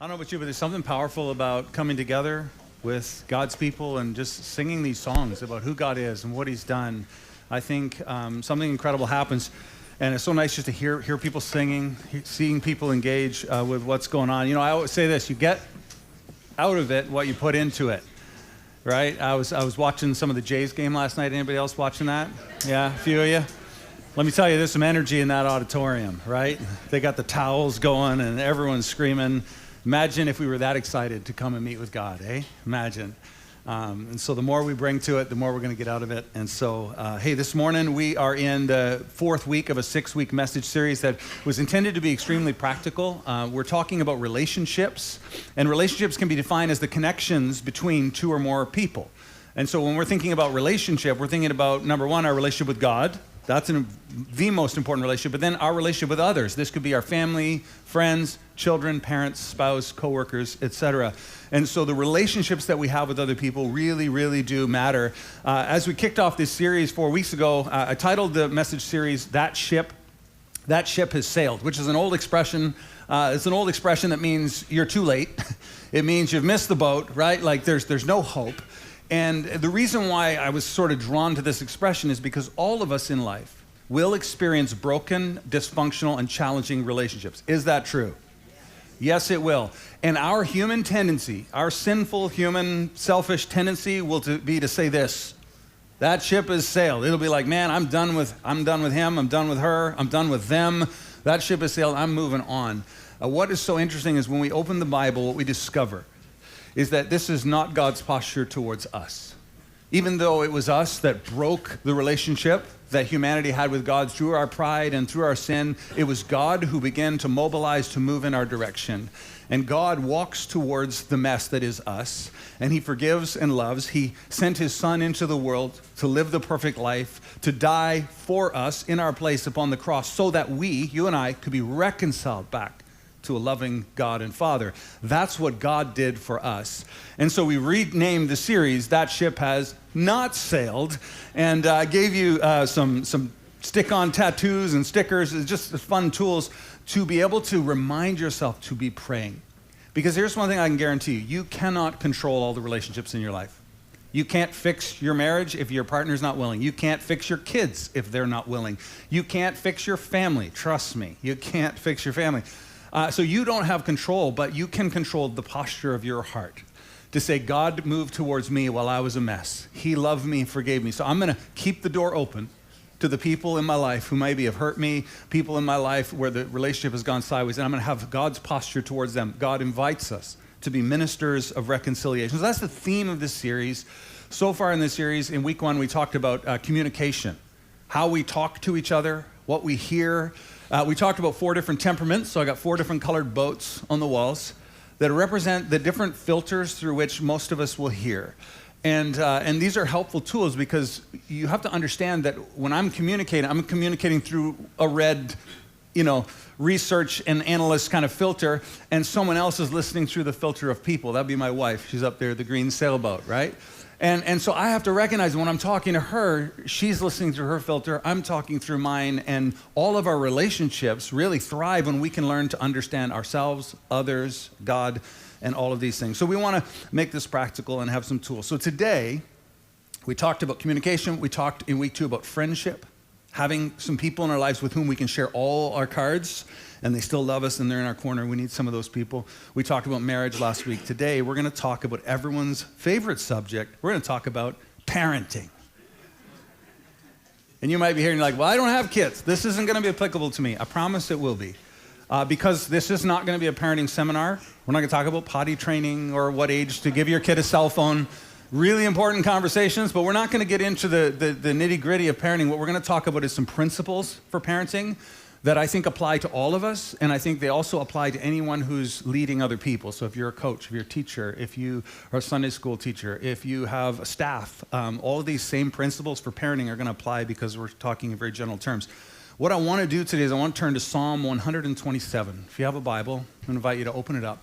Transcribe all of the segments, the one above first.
I don't know about you, but there's something powerful about coming together with God's people and just singing these songs about who God is and what He's done. I think something incredible happens, and it's so nice just to hear people singing, seeing people engage with what's going on. You know, I always say this: you get out of it what you put into it, right? I was watching some of the Jays game last night. Anybody else watching that? Yeah, a few of you. Let me tell you, there's some energy in that auditorium, right? They got the towels going and everyone's screaming. Imagine if we were that excited to come and meet with God, eh? Imagine. And so the more we bring to it, the more we're going to get out of it. And so, hey, this morning we are in the fourth week of a 6-week message series that was intended to be extremely practical. We're talking about relationships, and relationships can be defined as the connections between two or more people. And so when we're thinking about relationship, we're thinking about, number one, our relationship with God. That's the most important relationship, but then our relationship with others. This could be our family, friends, children, parents, spouse, coworkers, etc. And so the relationships that we have with other people really, really do matter. As we kicked off this series 4 weeks ago, I titled the message series, That Ship Has Sailed, which is an old expression. It's an old expression that means you're too late. It means you've missed the boat, right? Like there's no hope. And the reason why I was sort of drawn to this expression is because all of us in life will experience broken, dysfunctional, and challenging relationships. Is that true? Yes, it will. And our human tendency, our sinful, human, selfish tendency will be to say this: that ship has sailed. It'll be like, man, I'm done with him, I'm done with her, I'm done with them. That ship has sailed, I'm moving on. What is so interesting is when we open the Bible, what we discover is that this is not God's posture towards us. Even though it was us that broke the relationship that humanity had with God through our pride and through our sin, it was God who began to mobilize to move in our direction. And God walks towards the mess that is us, and He forgives and loves. He sent His Son into the world to live the perfect life, to die for us in our place upon the cross, so that we, you and I, could be reconciled back to a loving God and Father. That's what God did for us. And so we renamed the series, That Ship Has Not Sailed, and I gave you some stick-on tattoos and stickers, just fun tools to be able to remind yourself to be praying. Because here's one thing I can guarantee you: you cannot control all the relationships in your life. You can't fix your marriage if your partner's not willing. You can't fix your kids if they're not willing. You can't fix your family. Trust me, you can't fix your family. So you don't have control, but you can control the posture of your heart to say, God moved towards me while I was a mess. He loved me, forgave me. So I'm going to keep the door open to the people in my life who maybe have hurt me, people in my life where the relationship has gone sideways, and I'm going to have God's posture towards them. God invites us to be ministers of reconciliation. So that's the theme of this series. So far in this series, in week 1, we talked about communication, how we talk to each other, what we hear. We talked about 4 different temperaments, so I got 4 different colored boats on the walls that represent the different filters through which most of us will hear. And these are helpful tools because you have to understand that when I'm communicating through a red, research and analyst kind of filter, and someone else is listening through the filter of people. That'd be my wife. She's up there, the green sailboat, right? And so I have to recognize when I'm talking to her, she's listening through her filter, I'm talking through mine, and all of our relationships really thrive when we can learn to understand ourselves, others, God, and all of these things. So we want to make this practical and have some tools. So today, we talked about communication. We talked in week 2 about friendship, having some people in our lives with whom we can share all our cards, and they still love us and they're in our corner. We need some of those people. We talked about marriage last week. Today, we're going to talk about everyone's favorite subject. We're going to talk about parenting. And you might be hearing like, well, I don't have kids. This isn't going to be applicable to me. I promise it will be. Because this is not going to be a parenting seminar. We're not going to talk about potty training or what age to give your kid a cell phone. Really important conversations, but we're not going to get into the nitty-gritty of parenting. What we're going to talk about is some principles for parenting that I think apply to all of us, and I think they also apply to anyone who's leading other people. So if you're a coach, if you're a teacher, if you are a Sunday school teacher, if you have a staff, all of these same principles for parenting are going to apply because we're talking in very general terms. What I want to do today is I want to turn to Psalm 127. If you have a Bible, I'm going to invite you to open it up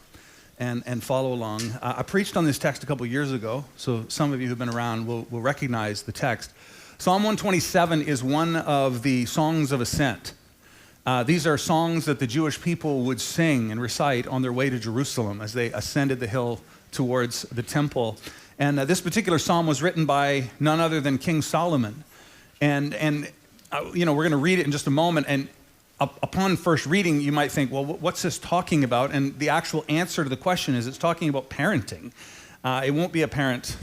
and follow along. I preached on this text a couple years ago, so some of you who've been around will recognize the text. Psalm 127 is one of the songs of ascent. These are songs that the Jewish people would sing and recite on their way to Jerusalem as they ascended the hill towards the temple. And this particular psalm was written by none other than King Solomon. And we're going to read it in just a moment. And upon first reading, you might think, well, what's this talking about? And the actual answer to the question is it's talking about parenting. It won't be apparent.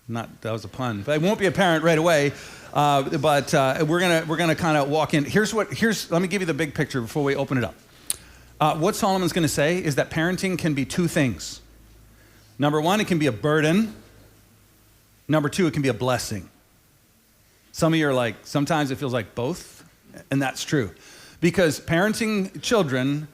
That was a pun. But it won't be apparent right away. But we're gonna kind of walk in. Let me give you the big picture before we open it up. What Solomon's going to say is that parenting can be two things. Number one, it can be a burden. Number two, it can be a blessing. Some of you are like, sometimes it feels like both, and that's true. Because parenting children,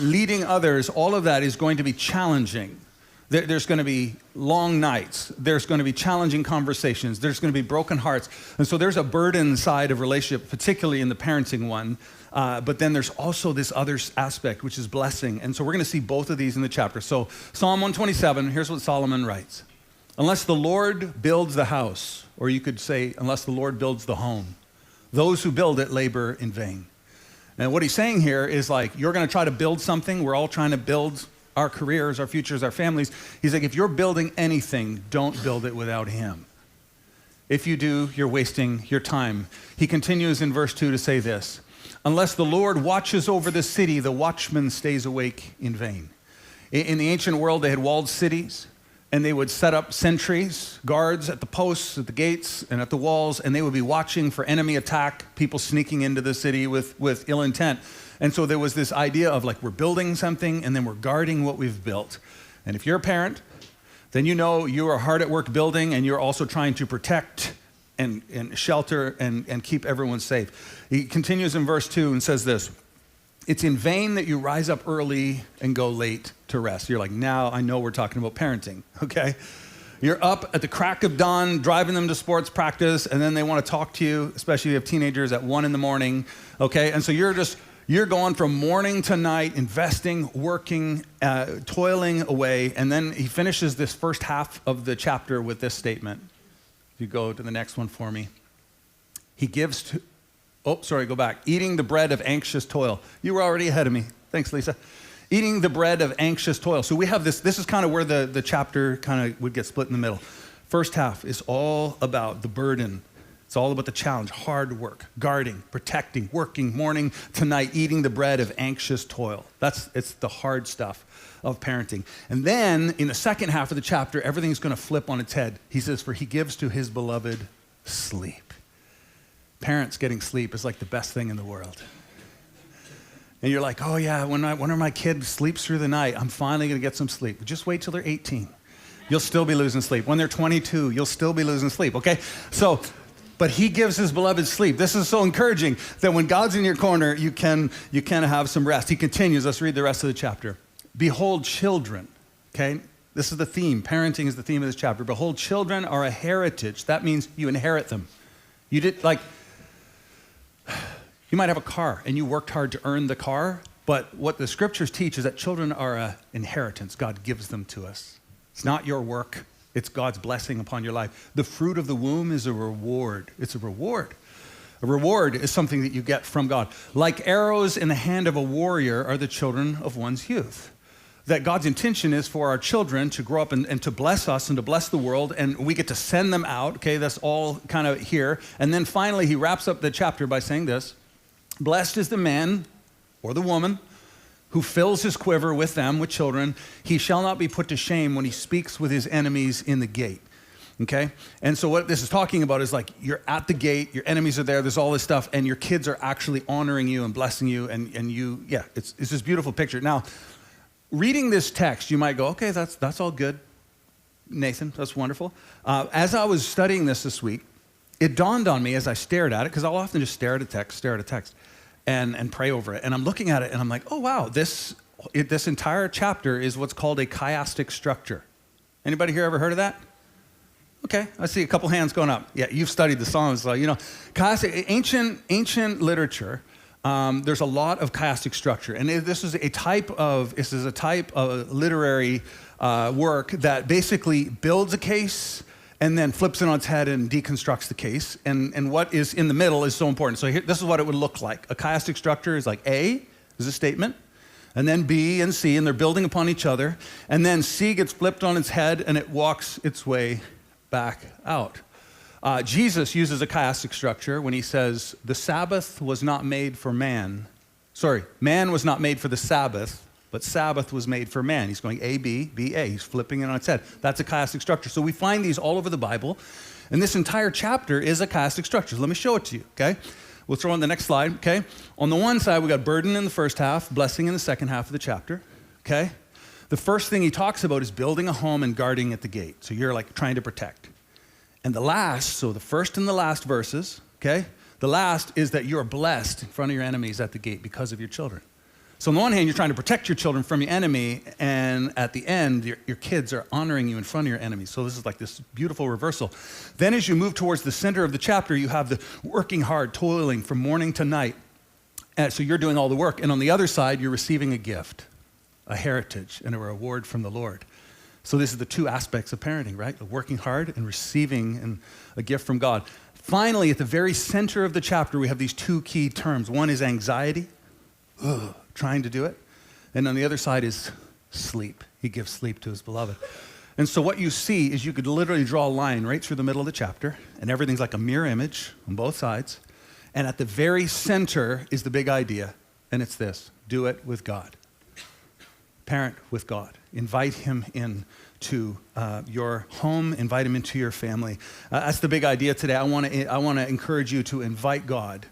leading others, all of that is going to be challenging. There's going to be long nights. There's going to be challenging conversations. There's going to be broken hearts. And so there's a burden side of relationship, particularly in the parenting one. But then there's also this other aspect, which is blessing. And so we're going to see both of these in the chapter. So Psalm 127, here's what Solomon writes. Unless the Lord builds the house, or you could say, unless the Lord builds the home, those who build it labor in vain. And what he's saying here is like, you're going to try to build something. We're all trying to build our careers, our futures, our families. He's like, if you're building anything, don't build it without him. If you do, you're wasting your time. He continues in verse 2 to say this, unless the Lord watches over the city, the watchman stays awake in vain. In the ancient world, they had walled cities, and they would set up sentries, guards at the posts, at the gates, and at the walls, and they would be watching for enemy attack, people sneaking into the city with ill intent. And so there was this idea of like, we're building something, and then we're guarding what we've built. And if you're a parent, then you know you are hard at work building, and you're also trying to protect and shelter and keep everyone safe. He continues in verse 2 and says this, it's in vain that you rise up early and go late to rest. You're like, now I know we're talking about parenting, okay? You're up at the crack of dawn, driving them to sports practice, and then they want to talk to you, especially if you have teenagers at 1 a.m, okay? And so you're going from morning to night, investing, working, toiling away, and then he finishes this first half of the chapter with this statement. If you go to the next one for me. He gives to... go back. Eating the bread of anxious toil. You were already ahead of me. Thanks, Lisa. Eating the bread of anxious toil. So we have this is kind of where the chapter kind of would get split in the middle. First half is all about the burden. It's all about the challenge, hard work, guarding, protecting, working, morning to night, eating the bread of anxious toil. It's the hard stuff of parenting. And then in the second half of the chapter, everything's going to flip on its head. He says, for he gives to his beloved sleep. Parents getting sleep is like the best thing in the world. And you're like, oh yeah, when my kid sleeps through the night, I'm finally going to get some sleep. Just wait till they're 18. You'll still be losing sleep. When they're 22, you'll still be losing sleep, okay? So, but he gives his beloved sleep. This is so encouraging that when God's in your corner, you can have some rest. He continues, let's read the rest of the chapter. Behold children, okay? This is the theme. Parenting is the theme of this chapter. Behold, children are a heritage. That means you inherit them. You might have a car and you worked hard to earn the car, but what the scriptures teach is that children are an inheritance. God gives them to us. It's not your work. It's God's blessing upon your life. The fruit of the womb is a reward. It's a reward. A reward is something that you get from God. Like arrows in the hand of a warrior are the children of one's youth. That God's intention is for our children to grow up and to bless us and to bless the world, and we get to send them out, okay? That's all kind of here. And then finally, he wraps up the chapter by saying this, blessed is the man or the woman who fills his quiver with them, with children. He shall not be put to shame when he speaks with his enemies in the gate, okay? And so what this is talking about is like you're at the gate, your enemies are there, there's all this stuff, and your kids are actually honoring you and blessing you, and you, yeah, it's this beautiful picture. Now, reading this text, you might go, okay, that's all good, Nathan, that's wonderful. As I was studying this week, it dawned on me as I stared at it, because I'll often just stare at a text, and pray over it. And I'm looking at it, and I'm like, oh, wow, this entire chapter is what's called a chiastic structure. Anybody here ever heard of that? Okay, I see a couple hands going up. Yeah, you've studied the Psalms, so you know. Chiastic, ancient literature, there's a lot of chiastic structure, and this is a type of literary work that basically builds a case and then flips it on its head and deconstructs the case. And what is in the middle is so important. So here, this is what it would look like. A chiastic structure is like A is a statement, and then B and C, and they're building upon each other. And then C gets flipped on its head, and it walks its way back out. Jesus uses a chiastic structure when he says, the Sabbath was not made for man. Sorry, man was not made for the Sabbath, but Sabbath was made for man. He's going A, B, B, A. He's flipping it on its head. That's a chiastic structure. So we find these all over the Bible. And this entire chapter is a chiastic structure. So let me show it to you, okay? We'll throw on the next slide, okay? On the one side, we got burden in the first half, blessing in the second half of the chapter, okay? The first thing he talks about is building a home and guarding at the gate. So you're like trying to protect. And the last, so the first and the last verses, okay? The last is that you're blessed in front of your enemies at the gate because of your children. So on the one hand, you're trying to protect your children from your enemy, and at the end, your kids are honoring you in front of your enemies. So this is like this beautiful reversal. Then as you move towards the center of the chapter, you have the working hard, toiling from morning to night. And so you're doing all the work. And on the other side, you're receiving a gift, a heritage, and a reward from the Lord. So this is the two aspects of parenting, right? Working hard and receiving a gift from God. Finally, at the very center of the chapter, we have these two key terms. One is anxiety. Trying to do it. And on the other side is sleep. He gives sleep to his beloved. And so what you see is you could literally draw a line right through the middle of the chapter, and everything's like a mirror image on both sides. And at the very center is the big idea, and it's this: do it with God. Parent with God. Invite him into your home, invite him into your family. That's the big idea today. I want to encourage you to invite God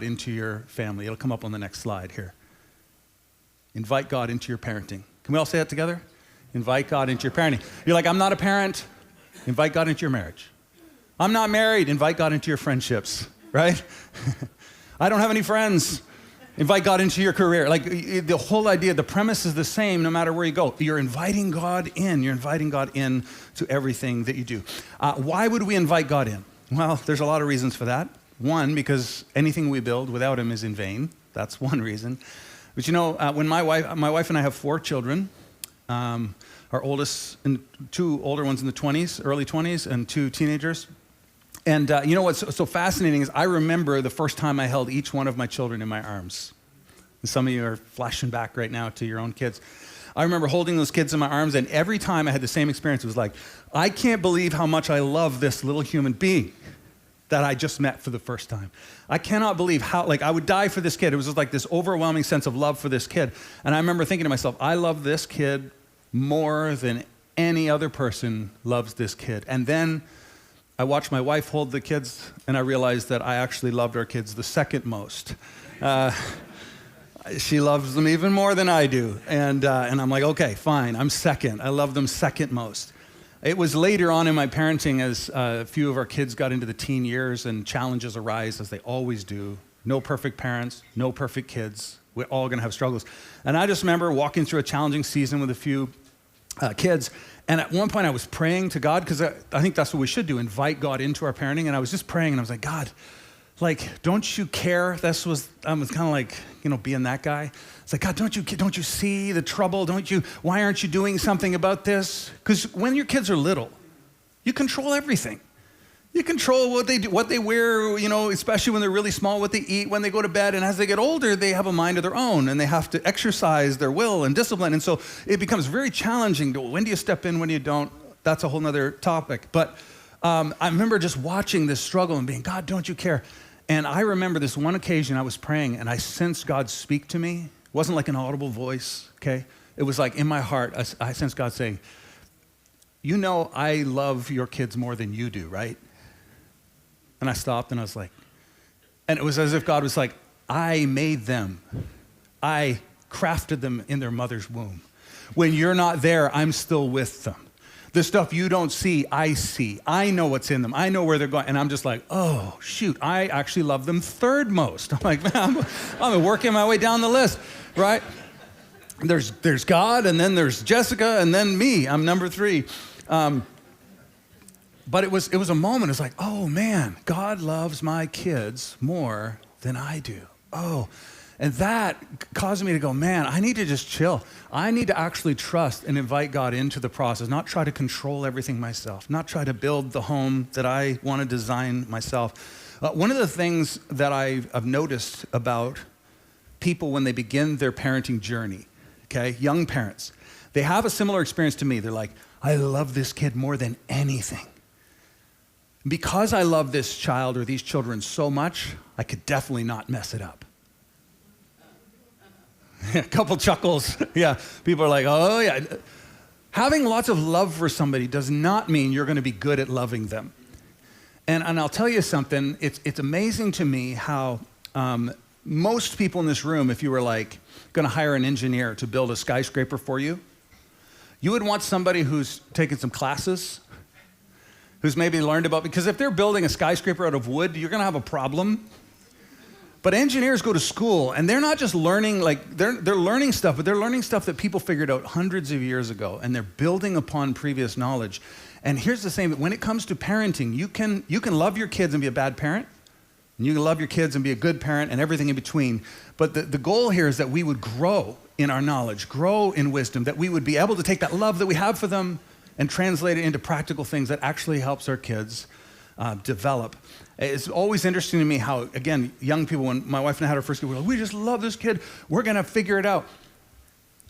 into your family. It'll come up on the next slide here. Invite God into your parenting. Can we all say that together? Invite God into your parenting. You're like, I'm not a parent. Invite God into your marriage. I'm not married. Invite God into your friendships, right? I don't have any friends. Invite God into your career. Like the whole idea, the premise is the same no matter where you go. You're inviting God in. You're inviting God in to everything that you do. Why would we invite God in? Well, there's a lot of reasons for that. One, because anything we build without him is in vain. That's one reason. But you know, when my wife and I have 4 children, our oldest, and 2 older ones in the 20s, early 20s, and 2 teenagers. And you know what's so fascinating is I remember the first time I held each one of my children in my arms. And some of you are flashing back right now to your own kids. I remember holding those kids in my arms, and every time I had the same experience. It was like, I can't believe how much I love this little human being that I just met for the first time. I cannot believe how, like, I would die for this kid. It was just like this overwhelming sense of love for this kid. And I remember thinking to myself, I love this kid more than any other person loves this kid. And then I watched my wife hold the kids, and I realized that I actually loved our kids the second most. She loves them even more than I do. And I'm like, okay, fine, I'm second. I love them second most. It was later on in my parenting as a few of our kids got into the teen years and challenges arise, as they always do. No perfect parents, no perfect kids. We're all going to have struggles. And I just remember walking through a challenging season with a few kids. And at one point I was praying to God, because I think that's what we should do, invite God into our parenting. And I was just praying, and I was like, God, like, don't you care? I was kind of like, being that guy. It's like, God, don't you see the trouble? Why aren't you doing something about this? Because when your kids are little, you control everything. You control what they do, what they wear, especially when they're really small, what they eat, when they go to bed. And as they get older, they have a mind of their own, and they have to exercise their will and discipline. And so it becomes very challenging. When do you step in, when do you don't? That's a whole nother topic. But I remember just watching this struggle and being, God, don't you care? And I remember this one occasion I was praying, and I sensed God speak to me. It wasn't like an audible voice, okay? It was like in my heart, I sensed God saying, I love your kids more than you do, right? And I stopped, and I was like, and it was as if God was like, I made them. I crafted them in their mother's womb. When you're not there, I'm still with them. The stuff you don't see, I see. I know what's in them. I know where they're going. And I'm just like, oh, shoot, I actually love them third most. I'm like, man, I'm working my way down the list, right? There's God, and then there's Jessica, and then me. I'm number 3. But it was a moment. It's like, oh, man, God loves my kids more than I do. Oh, And that caused me to go, man, I need to just chill. I need to actually trust and invite God into the process, not try to control everything myself, not try to build the home that I want to design myself. One of the things that I've noticed about people when they begin their parenting journey, okay, young parents, they have a similar experience to me. They're like, I love this kid more than anything. Because I love this child or these children so much, I could definitely not mess it up. A couple chuckles. Yeah, people are like, oh yeah. Having lots of love for somebody does not mean you're going to be good at loving them. And I'll tell you something, it's amazing to me how most people in this room, if you were like going to hire an engineer to build a skyscraper for you, you would want somebody who's taken some classes, who's maybe learned about, because if they're building a skyscraper out of wood, you're going to have a problem. But engineers go to school, and they're not just learning, like, they're learning stuff, but they're learning stuff that people figured out hundreds of years ago, and they're building upon previous knowledge. And here's the same, when it comes to parenting, you can love your kids and be a bad parent, and you can love your kids and be a good parent, and everything in between. But the goal here is that we would grow in our knowledge, grow in wisdom, that we would be able to take that love that we have for them and translate it into practical things that actually helps our kids develop. It's always interesting to me how, again, young people, when my wife and I had our first kid, we're like, we just love this kid. We're going to figure it out.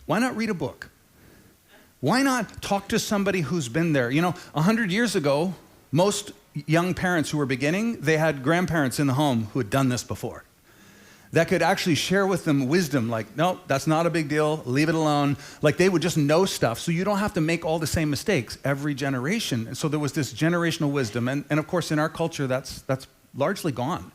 Why not read a book? Why not talk to somebody who's been there? 100 years ago, most young parents who were beginning, they had grandparents in the home who had done this before, that could actually share with them wisdom, like, no, that's not a big deal, leave it alone. Like, they would just know stuff, so you don't have to make all the same mistakes every generation. And so there was this generational wisdom, and of course in our culture that's largely gone.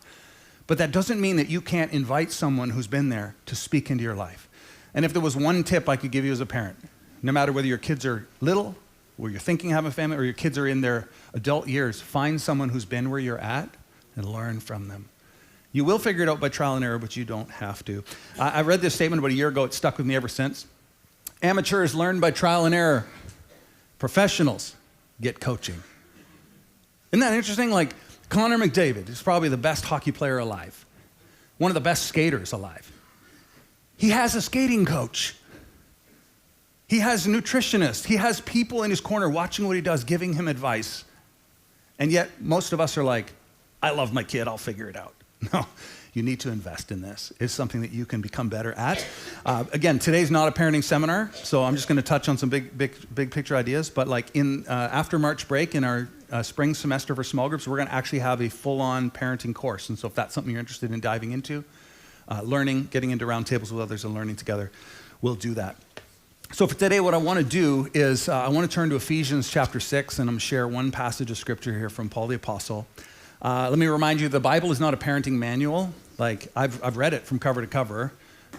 But that doesn't mean that you can't invite someone who's been there to speak into your life. And if there was one tip I could give you as a parent, no matter whether your kids are little, or you're thinking of having a family, or your kids are in their adult years, find someone who's been where you're at and learn from them. You will figure it out by trial and error, but you don't have to. I read this statement about a year ago. It's stuck with me ever since. Amateurs learn by trial and error. Professionals get coaching. Isn't that interesting? Like, Connor McDavid is probably the best hockey player alive, one of the best skaters alive. He has a skating coach. He has a nutritionist. He has people in his corner watching what he does, giving him advice. And yet, most of us are like, I love my kid, I'll figure it out. No, you need to invest in this. It's something that you can become better at. Again, today's not a parenting seminar, so I'm just going to touch on some big picture ideas. But like after March break in our spring semester for small groups, we're going to actually have a full-on parenting course. And so if that's something you're interested in diving into, learning, getting into roundtables with others and learning together, we'll do that. So for today, what I want to do is I want to turn to Ephesians chapter 6, and I'm going to share one passage of scripture here from Paul the Apostle. Let me remind you, the Bible is not a parenting manual. Like, I've read it from cover to cover,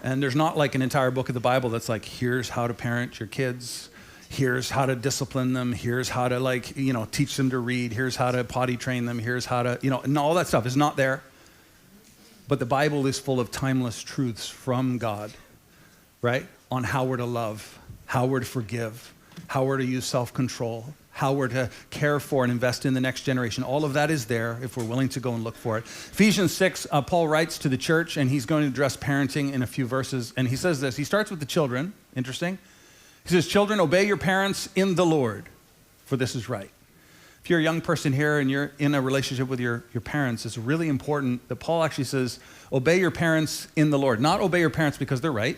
and there's not like an entire book of the Bible that's like, here's how to parent your kids, here's how to discipline them, here's how to teach them to read, here's how to potty train them, here's how to, and all that stuff is not there. But the Bible is full of timeless truths from God, right? On how we're to love, how we're to forgive, how we're to use self-control, how we're to care for and invest in the next generation. All of that is there if we're willing to go and look for it. Ephesians 6, Paul writes to the church, and he's going to address parenting in a few verses. And he says this. He starts with the children. Interesting. He says, children, obey your parents in the Lord, for this is right. If you're a young person here and you're in a relationship with your parents, it's really important that Paul actually says, obey your parents in the Lord. Not obey your parents because they're right.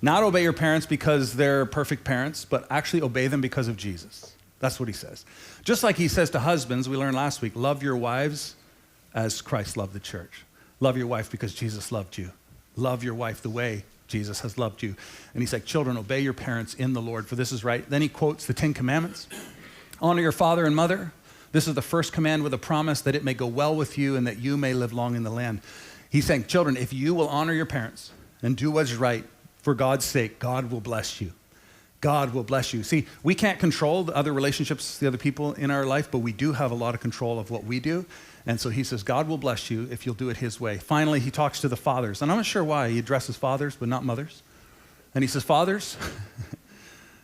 Not obey your parents because they're perfect parents, but actually obey them because of Jesus. That's what he says. Just like he says to husbands, we learned last week, love your wives as Christ loved the church. Love your wife because Jesus loved you. Love your wife the way Jesus has loved you. And he's like, children, obey your parents in the Lord, for this is right. Then he quotes the 10 Commandments. Honor your father and mother. This is the first command with a promise that it may go well with you and that you may live long in the land. He's saying, children, if you will honor your parents and do what's right for God's sake, God will bless you. God will bless you. See, we can't control the other relationships, the other people in our life, but we do have a lot of control of what we do. And so he says, God will bless you if you'll do it his way. Finally, he talks to the fathers. And I'm not sure why he addresses fathers, but not mothers. And he says, fathers,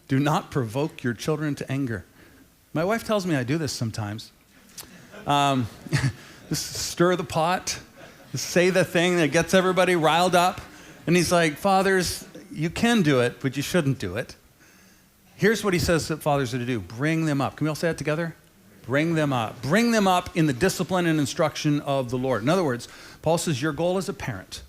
do not provoke your children to anger. My wife tells me I do this sometimes. Just stir the pot, just say the thing that gets everybody riled up. And he's like, fathers, you can do it, but you shouldn't do it. Here's what he says that fathers are to do. Bring them up. Can we all say that together? Bring them up. Bring them up in the discipline and instruction of the Lord. In other words, Paul says your goal as a parent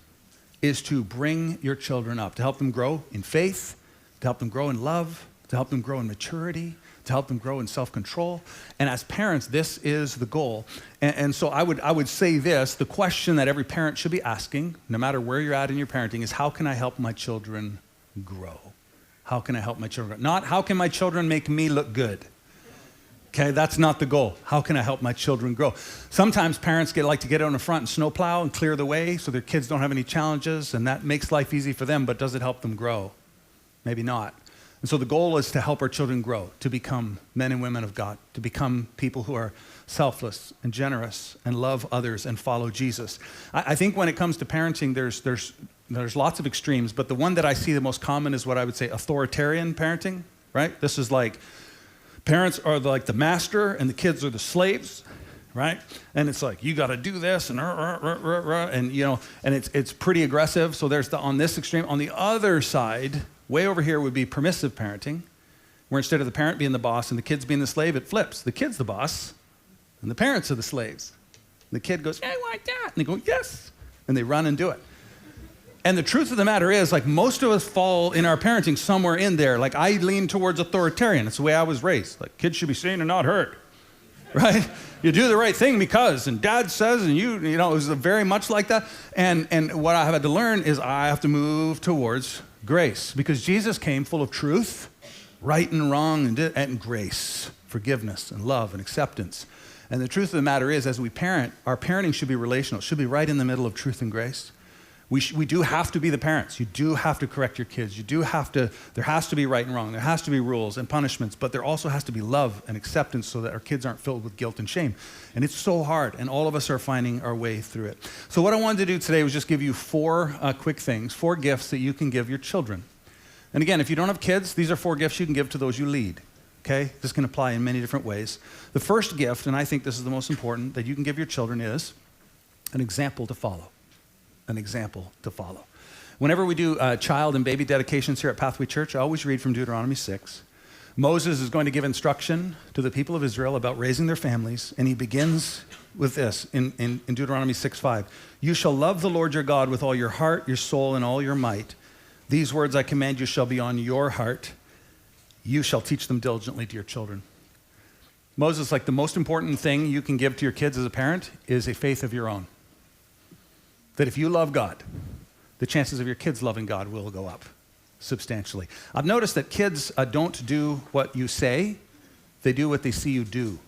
is to bring your children up, to help them grow in faith, to help them grow in love, to help them grow in maturity, to help them grow in self-control. And as parents, this is the goal. And so I would say this, the question that every parent should be asking, no matter where you're at in your parenting, is how can I help my children grow? How can I help my children grow? Not how can my children make me look good? Okay, that's not the goal. How can I help my children grow? Sometimes parents like to get on the front and snowplow and clear the way so their kids don't have any challenges, and that makes life easy for them, but does it help them grow? Maybe not. And so the goal is to help our children grow, to become men and women of God, to become people who are selfless and generous and love others and follow Jesus. I think when it comes to parenting, there's lots of extremes, but the one that I see the most common is what I would say authoritarian parenting, right? This is like parents are like the master and the kids are the slaves, right? And it's like, you got to do this and you know, and it's pretty aggressive. So there's on this extreme. On the other side, way over here would be permissive parenting, where instead of the parent being the boss and the kids being the slave, it flips. The kid's the boss and the parents are the slaves. And the kid goes, yeah, I want that. And they go, yes. And they run and do it. And the truth of the matter is, like, most of us fall in our parenting somewhere in there. Like, I lean towards authoritarian. It's the way I was raised. Like, kids should be seen and not heard, right? You do the right thing because, and dad says, and you know, it was very much like that. And what I had to learn is I have to move towards grace, because Jesus came full of truth, right and wrong, and grace, forgiveness and love and acceptance. And the truth of the matter is, as we parent, our parenting should be relational. It should be right in the middle of truth and grace. We do have to be the parents. You do have to correct your kids. You do have to, there has to be right and wrong. There has to be rules and punishments, but there also has to be love and acceptance so that our kids aren't filled with guilt and shame. And it's so hard, and all of us are finding our way through it. So what I wanted to do today was just give you four quick things, 4 gifts that you can give your children. And again, if you don't have kids, these are 4 gifts you can give to those you lead, okay? This can apply in many different ways. The first gift, and I think this is the most important, that you can give your children is an example to follow. An example to follow. Whenever we do child and baby dedications here at Pathway Church, I always read from Deuteronomy 6. Moses is going to give instruction to the people of Israel about raising their families, and he begins with this in Deuteronomy 6:5. You shall love the Lord your God with all your heart, your soul, and all your might. These words I command you shall be on your heart. You shall teach them diligently to your children. Moses, like, the most important thing you can give to your kids as a parent is a faith of your own. That if you love God, the chances of your kids loving God will go up substantially. I've noticed that kids don't do what you say, they do what they see you do.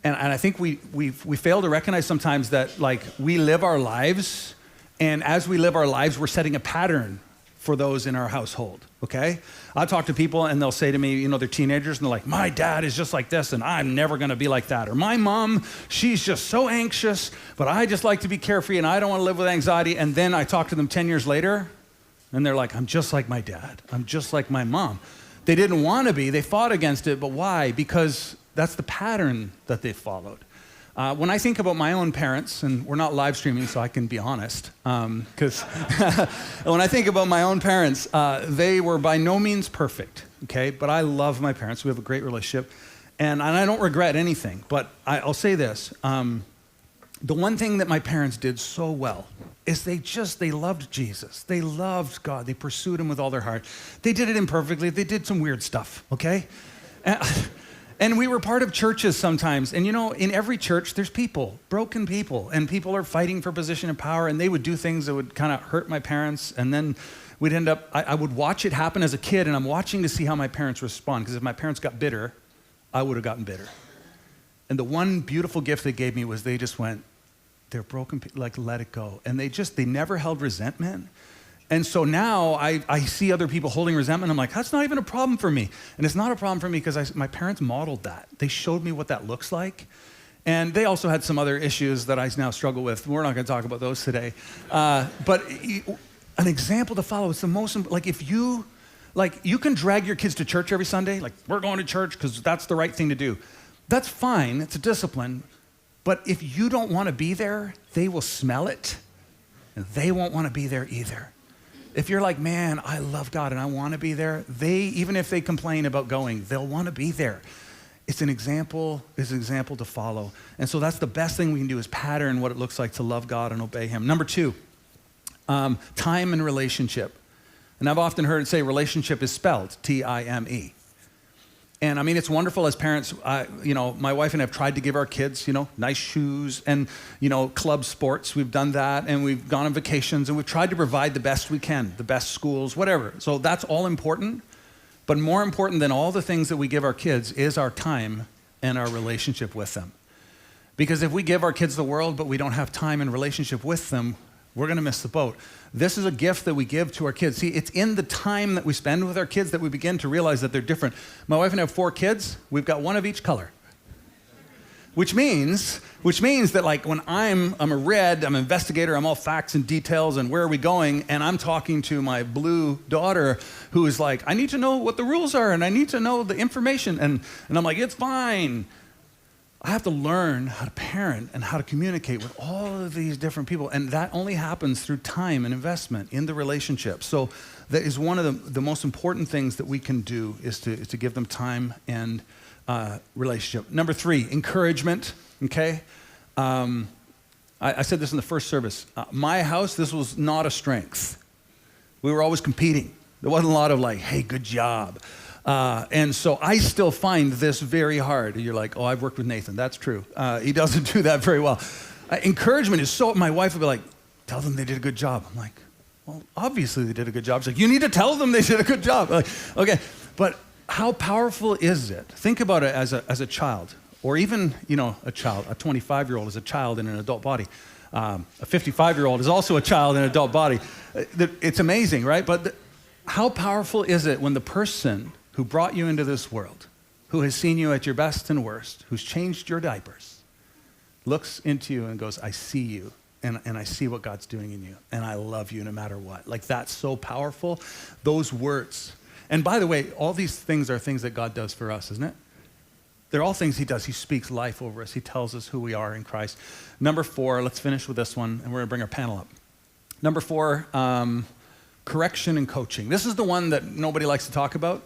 And I think we fail to recognize sometimes that, like, we live our lives, and as we live our lives, we're setting a pattern for those in our household, okay? I talk to people and they'll say to me, you know, they're teenagers, and they're like, my dad is just like this and I'm never gonna be like that. Or my mom, she's just so anxious, but I just like to be carefree and I don't wanna live with anxiety. And then I talk to them 10 years later and they're like, I'm just like my dad. I'm just like my mom. They didn't wanna be, they fought against it, but why? Because that's the pattern that they followed. When I think about my own parents, and we're not live streaming so I can be honest, because when I think about my own parents, they were by no means perfect, okay? But I love my parents. We have a great relationship, and I don't regret anything. But I'll say this. The one thing that my parents did so well is they loved Jesus. They loved God. They pursued him with all their heart. They did it imperfectly. They did some weird stuff, okay? And we were part of churches sometimes. And you know, in every church, there's people, broken people, and people are fighting for position of power, and they would do things that would kind of hurt my parents. And then we'd end up, I would watch it happen as a kid, and I'm watching to see how my parents respond. Because if my parents got bitter, I would have gotten bitter. And the one beautiful gift they gave me was they just went, they're broken, like, let it go. And they never held resentment. And so now I see other people holding resentment. I'm like, that's not even a problem for me. And it's not a problem for me because my parents modeled that. They showed me what that looks like. And they also had some other issues that I now struggle with. We're not going to talk about those today. But an example to follow is the most, like, if you, like, you can drag your kids to church every Sunday. Like, we're going to church because that's the right thing to do. That's fine. It's a discipline. But if you don't want to be there, they will smell it. And they won't want to be there either. If you're like, man, I love God and I want to be there, even if they complain about going, they'll want to be there. It's an example to follow. And so that's the best thing we can do is pattern what it looks like to love God and obey him. Number 2, time and relationship. And I've often heard it say relationship is spelled T-I-M-E. And I mean, it's wonderful as parents, my wife and I have tried to give our kids, nice shoes and, club sports. We've done that, and we've gone on vacations, and we've tried to provide the best we can, the best schools, whatever. So that's all important. But more important than all the things that we give our kids is our time and our relationship with them. Because if we give our kids the world, but we don't have time and relationship with them, we're going to miss the boat. This is a gift that we give to our kids. See, it's in the time that we spend with our kids that we begin to realize that they're different. My wife and I have 4 kids. We've got one of each color. Which means that like when I'm a red, I'm an investigator, I'm all facts and details and where are we going, and I'm talking to my blue daughter who is like, I need to know what the rules are and I need to know the information. And I'm like, it's fine. I have to learn how to parent and how to communicate with all of these different people. And that only happens through time and investment in the relationship. So that is one of the most important things that we can do is to give them time and relationship. Number 3, encouragement, okay? I said this in the first service. My house, this was not a strength. We were always competing. There wasn't a lot of like, hey, good job. And so I still find this very hard. You're like, oh, I've worked with Nathan. That's true. He doesn't do that very well. Encouragement is so, my wife would be like, tell them they did a good job. I'm like, well, obviously they did a good job. She's like, you need to tell them they did a good job. I'm like, okay, but how powerful is it? Think about it as a child, or even, a child, a 25-year-old is a child in an adult body. A 55-year-old is also a child in an adult body. It's amazing, right? But how powerful is it when the person who brought you into this world, who has seen you at your best and worst, who's changed your diapers, looks into you and goes, I see you, and I see what God's doing in you, and I love you no matter what. Like, that's so powerful. Those words. And by the way, all these things are things that God does for us, isn't it? They're all things he does. He speaks life over us. He tells us who we are in Christ. Number 4, let's finish with this one, and we're going to bring our panel up. Number 4, correction and coaching. This is the one that nobody likes to talk about.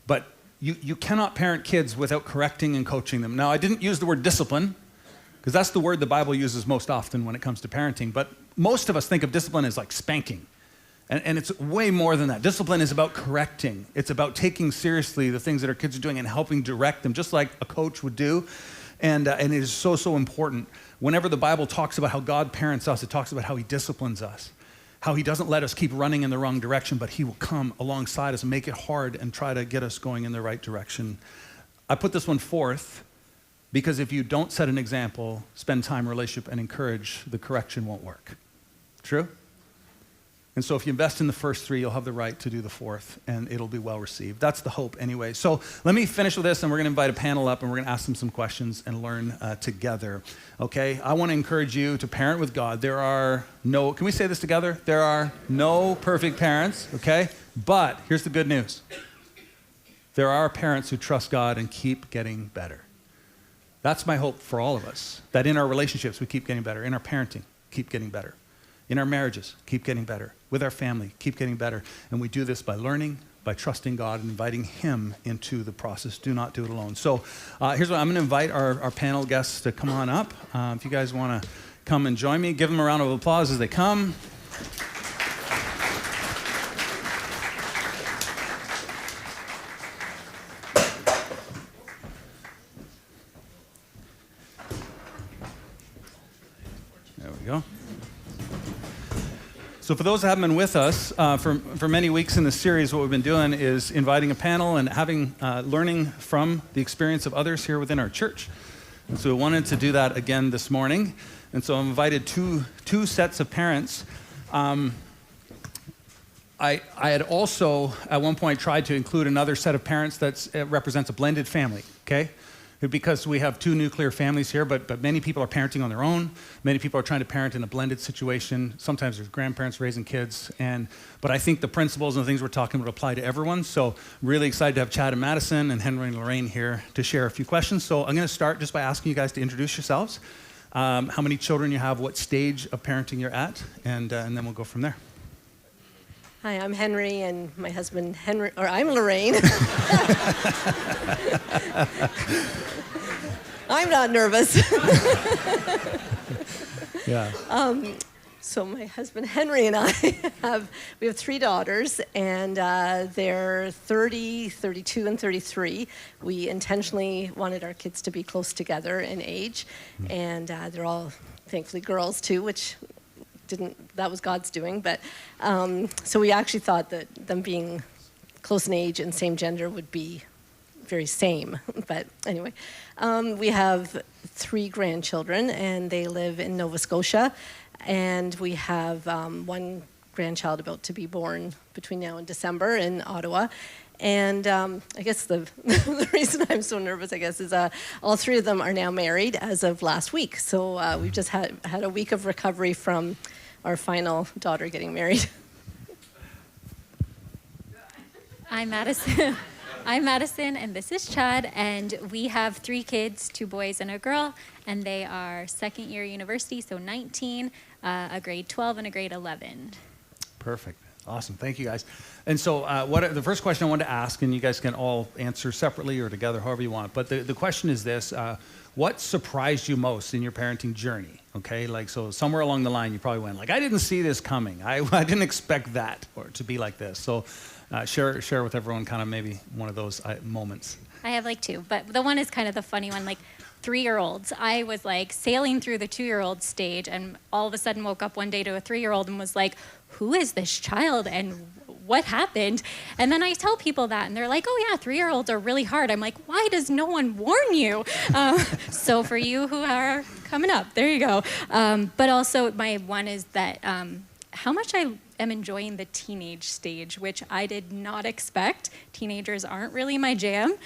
But you cannot parent kids without correcting and coaching them. Now, I didn't use the word discipline, because that's the word the Bible uses most often when it comes to parenting. But most of us think of discipline as like spanking. And it's way more than that. Discipline is about correcting. It's about taking seriously the things that our kids are doing and helping direct them, just like a coach would do. And it is so, so important. Whenever the Bible talks about how God parents us, it talks about how he disciplines us. How he doesn't let us keep running in the wrong direction, but he will come alongside us and make it hard and try to get us going in the right direction. I put this one 4th because if you don't set an example, spend time, relationship, and encourage, the correction won't work. True? And so if you invest in the first 3, you'll have the right to do the 4th, and it'll be well received. That's the hope anyway. So let me finish with this, and we're going to invite a panel up, and we're going to ask them some questions and learn together. Okay? I want to encourage you to parent with God. Can we say this together? There are no perfect parents, okay? But here's the good news. There are parents who trust God and keep getting better. That's my hope for all of us, that in our relationships we keep getting better, in our parenting, keep getting better. In our marriages, keep getting better. With our family, keep getting better. And we do this by learning, by trusting God, and inviting him into the process. Do not do it alone. So here's what I'm going to invite our panel guests to come on up. If you guys want to come and join me, give them a round of applause as they come. There we go. So for those that haven't been with us for many weeks in this series, what we've been doing is inviting a panel and having learning from the experience of others here within our church. And so we wanted to do that again this morning. And so I've invited two sets of parents. I had also at one point tried to include another set of parents that represents a blended family, okay? Because we have 2 nuclear families here, but many people are parenting on their own. Many people are trying to parent in a blended situation. Sometimes there's grandparents raising kids. But I think the principles and the things we're talking about apply to everyone. So really excited to have Chad and Madison and Henry and Lorraine here to share a few questions. So I'm going to start just by asking you guys to introduce yourselves, how many children you have, what stage of parenting you're at, and then we'll go from there. Hi, I'm Henry, and my husband Henry, or I'm Lorraine. I'm not nervous. Yeah. So my husband Henry and I we have 3 daughters, and they're 30, 32, and 33. We intentionally wanted our kids to be close together in age, and they're all thankfully girls too, which that was God's doing. But so we actually thought that them being close in age and same gender would be very same. But anyway, we have 3 grandchildren, and they live in Nova Scotia. And we have 1 grandchild about to be born between now and December in Ottawa. And I guess the reason I'm so nervous, is all 3 of them are now married as of last week. So we've just had a week of recovery from our final daughter getting married. I'm Madison. I'm Madison, and this is Chad, and we have 3 kids, 2 boys and a girl, and they are second year university, so 19, a grade 12, and a grade 11. Perfect. Awesome. Thank you, guys. And so the first question I wanted to ask, and you guys can all answer separately or together, however you want, but the question is this. What surprised you most in your parenting journey? Okay, so somewhere along the line you probably went I didn't see this coming. I didn't expect that or to be like this. So share with everyone kind of maybe one of those moments. I have 2, but the one is kind of the funny one, 3-year-olds. I was sailing through the 2-year-old stage, and all of a sudden woke up one day to a 3-year-old and was like, who is this child and what happened? And then I tell people that, and they're like, oh yeah, 3-year-olds are really hard. I'm like, why does no one warn you? So for you who are coming up, there you go. But also my one is that how much I am enjoying the teenage stage, which I did not expect. Teenagers aren't really my jam.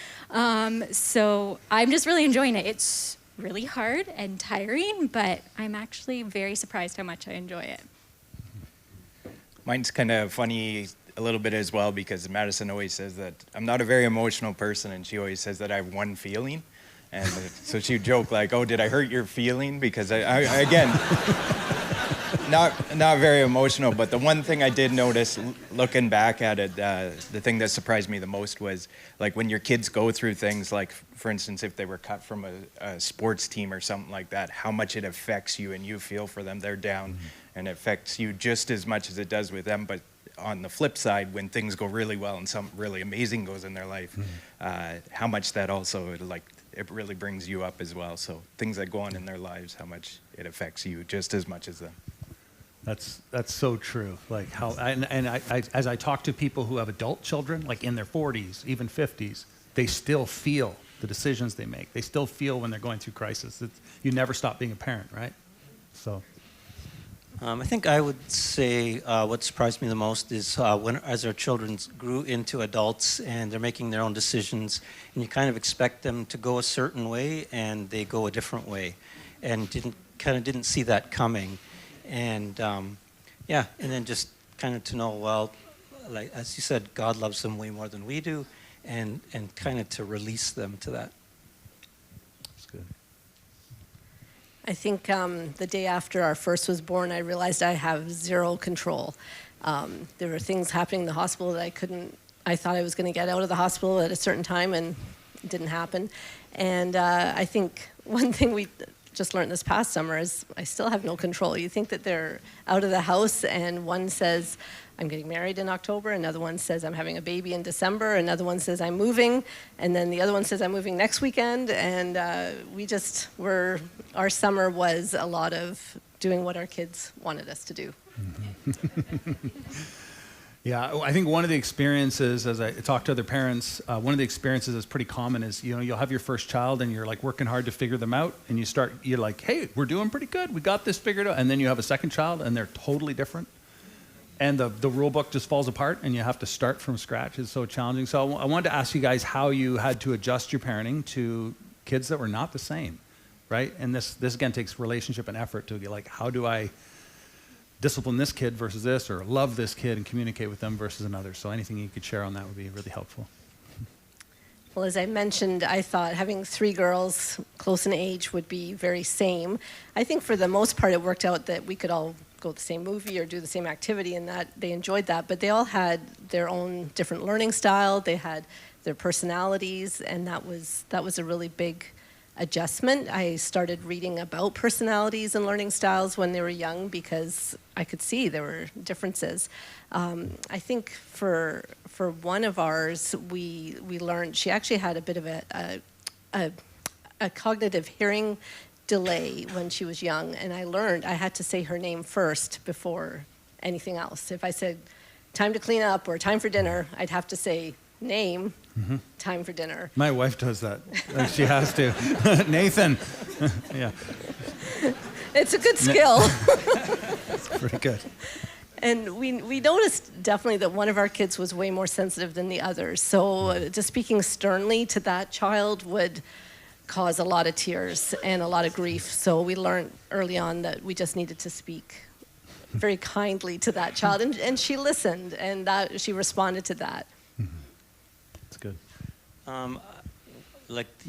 So I'm just really enjoying it. It's really hard and tiring, but I'm actually very surprised how much I enjoy it. Mine's kind of funny a little bit as well, because Madison always says that I'm not a very emotional person, and she always says that I have one feeling. And so she would joke oh, did I hurt your feeling? Because I again, not very emotional, but the one thing I did notice looking back at it, the thing that surprised me the most was when your kids go through things for instance, if they were cut from a sports team or something like that, how much it affects you, and you feel for them. They're down, and it affects you just as much as it does with them. But on the flip side, when things go really well and something really amazing goes in their life, how much that also it really brings you up as well. So things that go on in their lives, how much it affects you just as much as them. That's so true. How as I talk to people who have adult children, in their 40s, even 50s, they still feel the decisions they make. They still feel when they're going through crisis. You never stop being a parent, right? So. I think I would say what surprised me the most is as our children grew into adults and they're making their own decisions, and you kind of expect them to go a certain way, and they go a different way, and didn't see that coming. And and then just kind of to know, as you said, God loves them way more than we do, and kind of to release them to that. That's good. I think the day after our first was born, I realized I have zero control. There were things happening in the hospital that I thought I was going to get out of the hospital at a certain time, and it didn't happen. And I think one thing we just learned this past summer is I still have no control. You think that they're out of the house, and one says, I'm getting married in October, another one says I'm having a baby in December, another one says I'm moving, and then the other one says I'm moving next weekend, and our summer was a lot of doing what our kids wanted us to do. Yeah, I think one of the experiences, as I talk to other parents, one of the experiences that's pretty common is, you'll have your first child and you're working hard to figure them out, and you're like, hey, we're doing pretty good, we got this figured out, and then you have a second child and they're totally different. And the rule book just falls apart, and you have to start from scratch. It's so challenging. So I wanted to ask you guys how you had to adjust your parenting to kids that were not the same, right? And this again takes relationship and effort to be how do I discipline this kid versus this, or love this kid and communicate with them versus another. So anything you could share on that would be really helpful. Well, as I mentioned, I thought having 3 girls close in age would be very same. I think for the most part it worked out that we could all go to the same movie or do the same activity, and that they enjoyed that. But they all had their own different learning style. They had their personalities, and that was a really big adjustment. I started reading about personalities and learning styles when they were young because I could see there were differences. I think for one of ours, we learned she actually had a bit of a cognitive hearing delay when she was young, and I learned I had to say her name first before anything else. If I said time to clean up or time for dinner, I'd have to say name, time for dinner. My wife does that. She has to. Nathan. Yeah. It's a good skill. It's pretty good. And we noticed definitely that one of our kids was way more sensitive than the others. So just speaking sternly to that child would cause a lot of tears and a lot of grief. So we learned early on that we just needed to speak very kindly to that child. And she listened, and that she responded to that. That's good.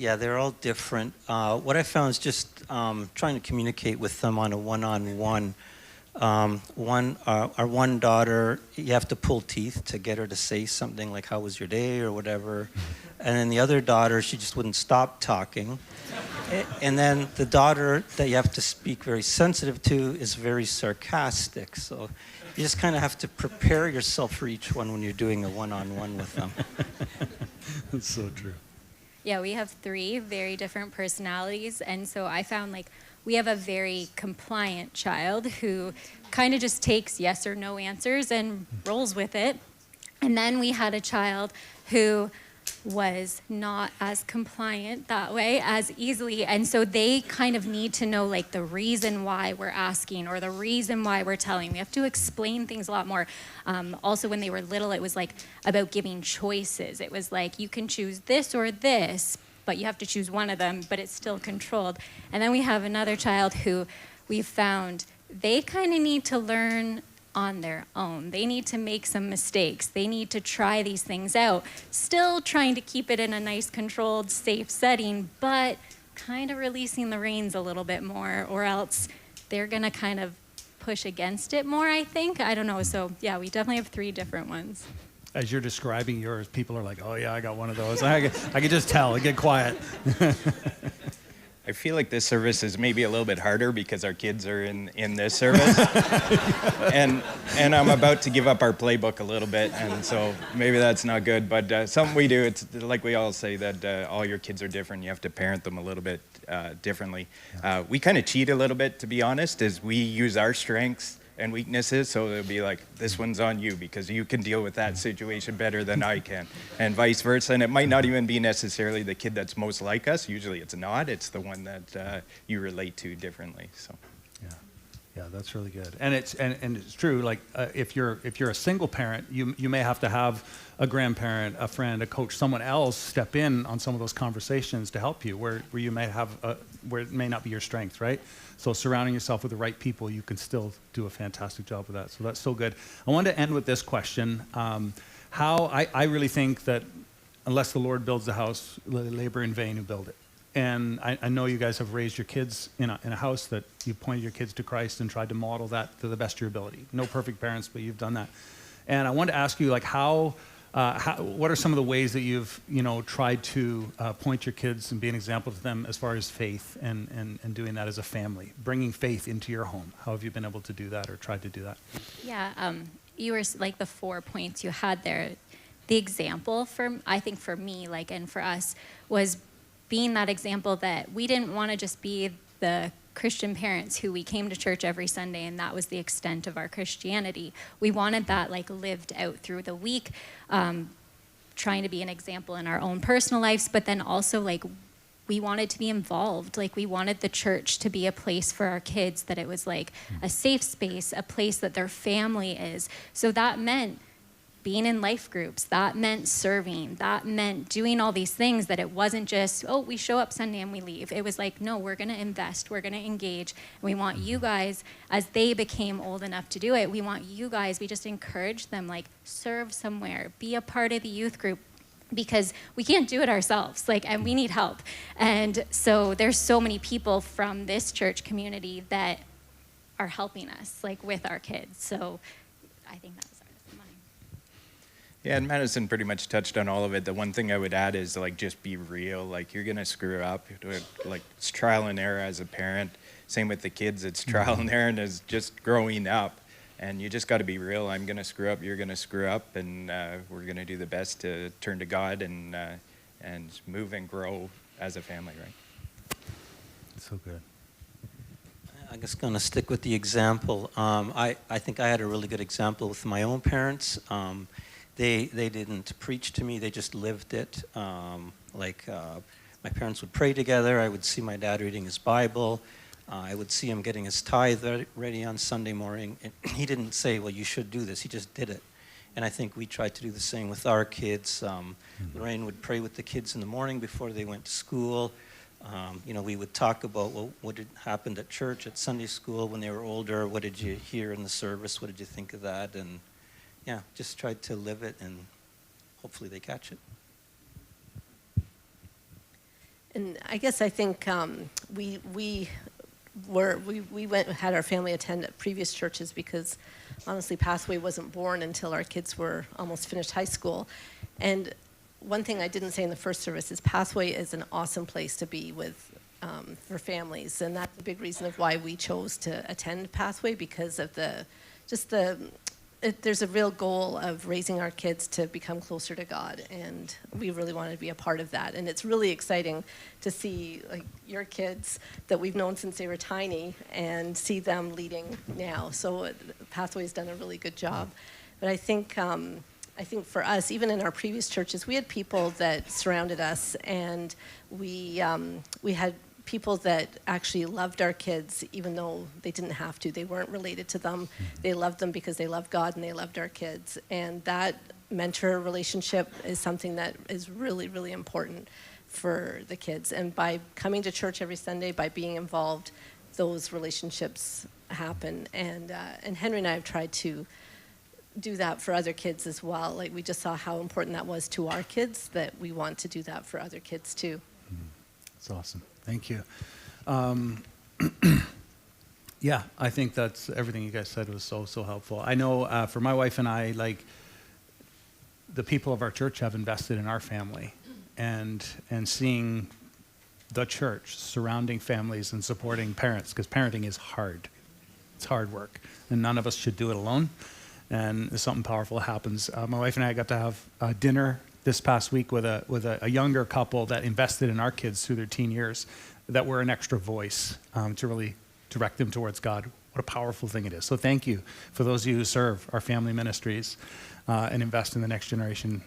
They're all different. What I found is just trying to communicate with them on a one-on-one. Our one daughter, you have to pull teeth to get her to say something like, how was your day, or whatever. And then the other daughter, she just wouldn't stop talking. And then the daughter that you have to speak very sensitive to is very sarcastic. So you just kind of have to prepare yourself for each one when you're doing a one-on-one with them. That's so true. Yeah, we have 3 very different personalities, and so I found we have a very compliant child who kind of just takes yes or no answers and rolls with it. And then we had a child who was not as compliant that way as easily, and so they kind of need to know the reason why we're asking or the reason why we're telling. We have to explain things a lot more. Also, when they were little, it was about giving choices. It was you can choose this or this, but you have to choose one of them, but it's still controlled. And then we have another child who we found they kind of need to learn on their own. They need to make some mistakes. They need to try these things out, still trying to keep it in a nice, controlled, safe setting, but kind of releasing the reins a little bit more, or else they're going to kind of push against it more, I think. I don't know. So, yeah, we definitely have 3 different ones. As you're describing yours, people are like, oh, yeah, I got one of those. I could just tell. I get quiet. I feel like this service is maybe a little bit harder because our kids are in this service. and I'm about to give up our playbook a little bit, and so maybe that's not good. But something we do, it's like we all say that all your kids are different. You have to parent them a little bit differently. We kind of cheat a little bit, to be honest, as we use our strengths and weaknesses, so it'll be this one's on you because you can deal with that situation better than I can, and vice versa. And it might not even be necessarily the kid that's most like us. Usually it's not. It's the one that you relate to differently. So. Yeah, that's really good. And it's true. If you're a single parent, you may have to have a grandparent, a friend, a coach, someone else step in on some of those conversations to help you where you may have where it may not be your strength, right? So surrounding yourself with the right people, you can still do a fantastic job with that. So that's so good. I wanted to end with this question. I really think that unless the Lord builds the house, labor in vain who build it. And I know you guys have raised your kids in a house that you pointed your kids to Christ and tried to model that to the best of your ability. No perfect parents, but you've done that. And I wanted to ask you, what are some of the ways that you've tried to point your kids and be an example to them as far as faith and doing that as a family, bringing faith into your home? How have you been able to do that or tried to do that? Yeah, you were the 4 points you had there. The example I think for me, and for us, was being that example that we didn't want to just be the Christian parents who we came to church every Sunday and that was the extent of our Christianity. We wanted that lived out through the week, trying to be an example in our own personal lives, but then also we wanted to be involved. We wanted the church to be a place for our kids, that it was a safe space, a place that their family is. So that meant being in life groups, that meant serving, that meant doing all these things, that it wasn't just, we show up Sunday and we leave. It was no, we're going to invest, we're going to engage. And we want you guys, as they became old enough to do it, we just encourage them, serve somewhere, be a part of the youth group, because we can't do it ourselves, and we need help. And so there's so many people from this church community that are helping us, like with our kids. So I think that was our testimony. Yeah, and Madison pretty much touched on all of it. The one thing I would add is like just be real. Like you're gonna screw up. Like it's trial and error as a parent. Same with the kids. It's trial and error, and it's just growing up. And you just got to be real. I'm gonna screw up. You're gonna screw up, and we're gonna do the best to turn to God and move and grow as a family, right? So good. I'm just going to stick with the example. I think I had a really good example with my own parents. They didn't preach to me, they just lived it. My parents would pray together. I would see my dad reading his Bible. I would see him getting his tithe ready on Sunday morning. And he didn't say, well, you should do this. He just did it. And I think we tried to do the same with our kids. Lorraine would pray with the kids in the morning before they went to school. We would talk about, well, what had happened at church, at Sunday school when they were older. What did you hear in the service? What did you think of that? And yeah, just tried to live it, and hopefully they catch it. And I guess I think we had our family attend previous churches because honestly Pathway wasn't born until our kids were almost finished high school. And one thing I didn't say in the first service is Pathway is an awesome place to be with for families, and that's a big reason of why we chose to attend Pathway, because of there's a real goal of raising our kids to become closer to God, and we really wanted to be a part of that. And it's really exciting to see like your kids that we've known since they were tiny and see them leading now. So Pathway's done a really good job. But I think for us, even in our previous churches, we had people that surrounded us, and we had people that actually loved our kids even though they didn't have to. They weren't related to them. They loved them because they loved God and they loved our kids. And that mentor relationship is something that is really, really important for the kids. And by coming to church every Sunday, by being involved, those relationships happen. And Henry and I have tried to do that for other kids as well. Like we just saw how important that was to our kids, that we want to do that for other kids too. That's awesome. Thank you. Yeah, I think that's everything you guys said was so helpful. I know for my wife and I, like the people of our church have invested in our family, and seeing the church surrounding families and supporting parents, because parenting is hard. It's hard work, and none of us should do it alone. And something powerful happens. My wife and I got to have dinner this past week with a younger couple that invested in our kids through their teen years, that were an extra voice to really direct them towards God. What a powerful thing it is. So thank you for those of you who serve our family ministries and invest in the next generation.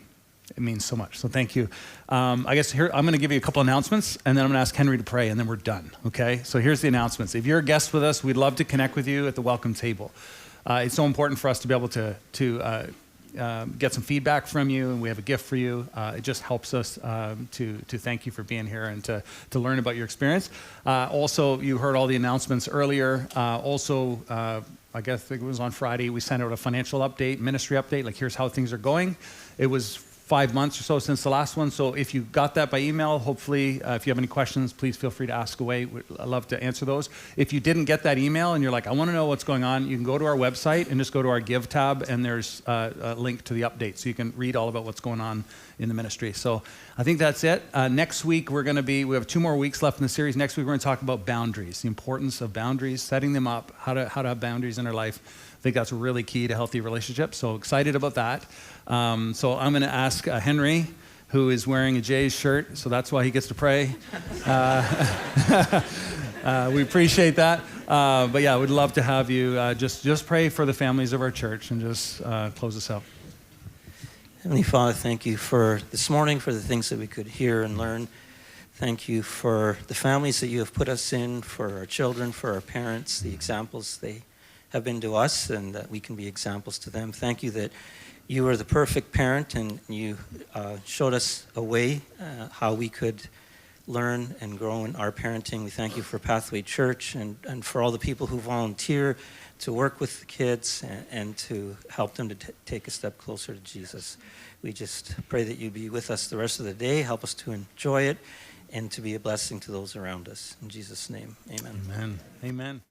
It means so much. So thank you. I guess here, I'm going to give you a couple announcements, and then I'm going to ask Henry to pray, and then we're done. Okay? So here's the announcements. If you're a guest with us, we'd love to connect with you at the welcome table. It's so important for us to be able to get some feedback from you, and we have a gift for you. It just helps us to thank you for being here and to learn about your experience. Also, you heard all the announcements earlier. I guess it was on Friday, we sent out a financial update, ministry update, like here's how things are going. It was 5 months or so since the last one, so if you got that by email, hopefully, if you have any questions, please feel free to ask away. I'd love to answer those. If you didn't get that email and you're like, I want to know what's going on, you can go to our website and just go to our Give tab, and there's a link to the update, so you can read all about what's going on in the ministry. So I think that's it. Next week, we have 2 more weeks left in the series. Next week, we're going to talk about boundaries, the importance of boundaries, setting them up, how to have boundaries in our life. I think that's really key to healthy relationships. So excited about that. So I'm going to ask Henry, who is wearing a Jays shirt, so that's why he gets to pray. We appreciate that. But yeah, we'd love to have you just pray for the families of our church and just close us out. Heavenly Father, thank you for this morning, for the things that we could hear and learn. Thank you for the families that you have put us in, for our children, for our parents, the examples they have been to us, and that we can be examples to them. Thank you that you are the perfect parent, and you showed us a way how we could learn and grow in our parenting. We thank you for Pathway Church and for all the people who volunteer to work with the kids and to help them to take a step closer to Jesus. We just pray that you be with us the rest of the day, help us to enjoy it, and to be a blessing to those around us. In Jesus' name, amen. Amen. Amen.